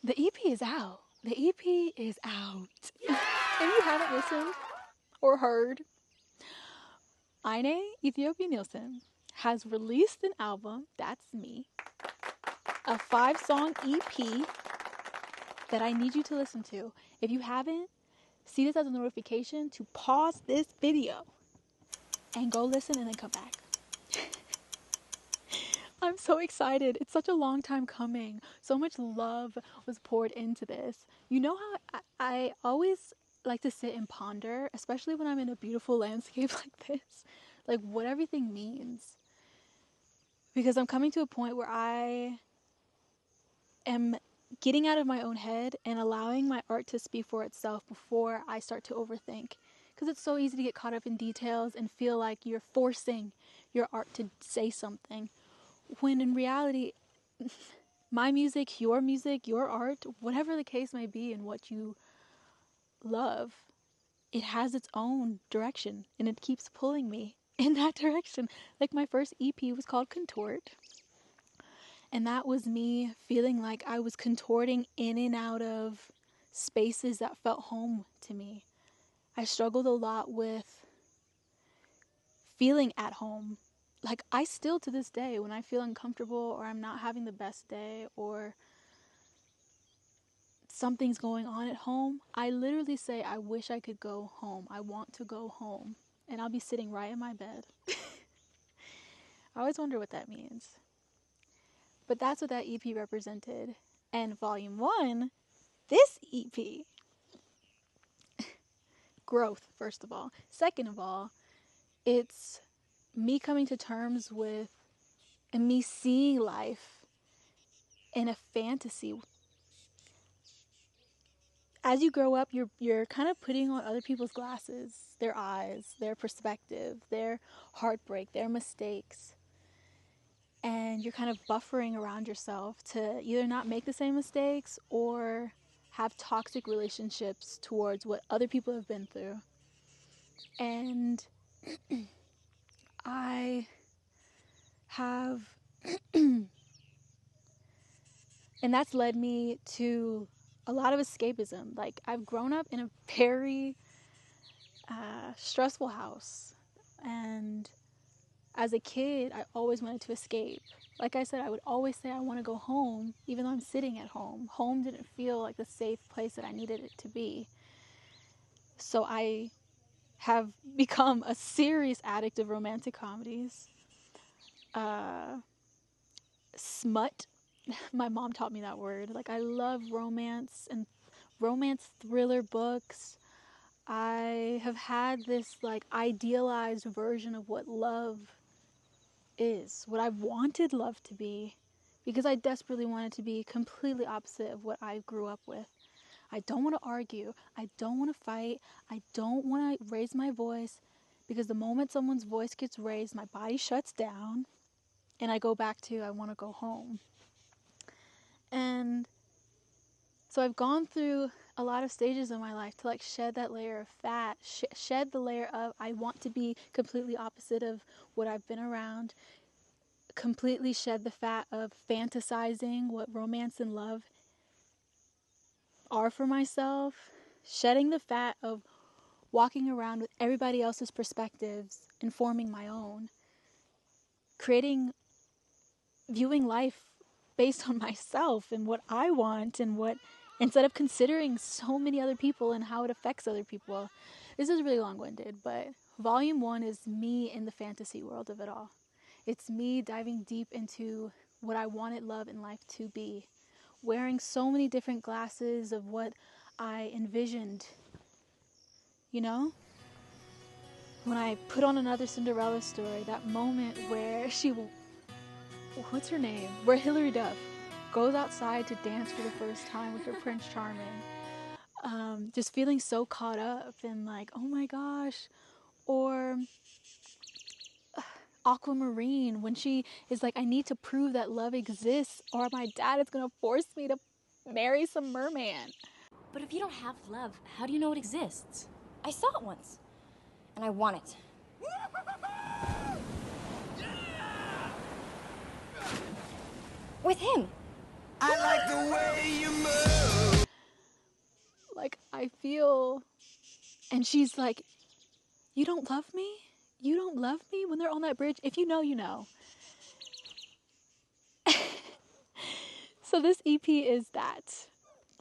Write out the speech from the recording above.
The EP is out. The EP is out. If you haven't listened or heard, Ainae Ethiopia Nielsen has released an album, That's Me, a 5-song EP that I need you to listen to. If you haven't, see this as a notification to pause this video and go listen and then come back. I'm so excited. It's such a long time coming. So much love was poured into this. You know how I always like to sit and ponder, especially when I'm in a beautiful landscape like this, like what everything means. Because I'm coming to a point where I am getting out of my own head and allowing my art to speak for itself before I start to overthink. Because it's so easy to get caught up in details and feel like you're forcing your art to say something. When in reality, my music, your art, whatever the case may be and what you love, it has its own direction and it keeps pulling me in that direction. Like my first EP was called Contort. And that was me feeling like I was contorting in and out of spaces that felt home to me. I struggled a lot with feeling at home. Like I still to this day, when I feel uncomfortable or I'm not having the best day or something's going on at home, I literally say, I wish I could go home. I want to go home. And I'll be sitting right in my bed. I always wonder what that means. But that's what that EP represented. And volume 1, this EP, growth, first of all. Second of all, it's me coming to terms with and me seeing life in a fantasy. As you grow up, you're kind of putting on other people's glasses, their eyes, their perspective, their heartbreak, their mistakes. And you're kind of buffering around yourself to either not make the same mistakes or have toxic relationships towards what other people have been through. And I have, and that's led me to a lot of escapism. Like I've grown up in a very stressful house, and as a kid, I always wanted to escape. Like I said, I would always say I want to go home, even though I'm sitting at home. Home didn't feel like the safe place that I needed it to be. So I have become a serious addict of romantic comedies. Smut. My mom taught me that word. Like I love romance and romance thriller books. I have had this like idealized version of what love is, what I wanted love to be, because I desperately wanted to be completely opposite of what I grew up with. I don't want to argue. I don't want to fight. I don't want to raise my voice, because the moment someone's voice gets raised, my body shuts down and I go back to I want to go home. And so I've gone through a lot of stages in my life to like shed that layer of fat, shed the layer of I want to be completely opposite of what I've been around, completely shed the fat of fantasizing what romance and love are for myself, shedding the fat of walking around with everybody else's perspectives and forming my own, viewing life based on myself and what I want and what, instead of considering so many other people and how it affects other people. This is really long-winded, but volume 1 is me in the fantasy world of it all. It's me diving deep into what I wanted love and life to be, wearing so many different glasses of what I envisioned. You know? When I put on another Cinderella story, that moment where what's her name? Where Hilary Duff goes outside to dance for the first time with her Prince Charming. Just feeling so caught up and like, oh my gosh. Or Aquamarine, when she is like, I need to prove that love exists or my dad is going to force me to marry some merman. But if you don't have love, how do you know it exists? I saw it once, and I want it. With him. I like the way you move. I feel. And she's like, you don't love me? You don't love me? When they're on that bridge? If you know, you know. So this EP is that.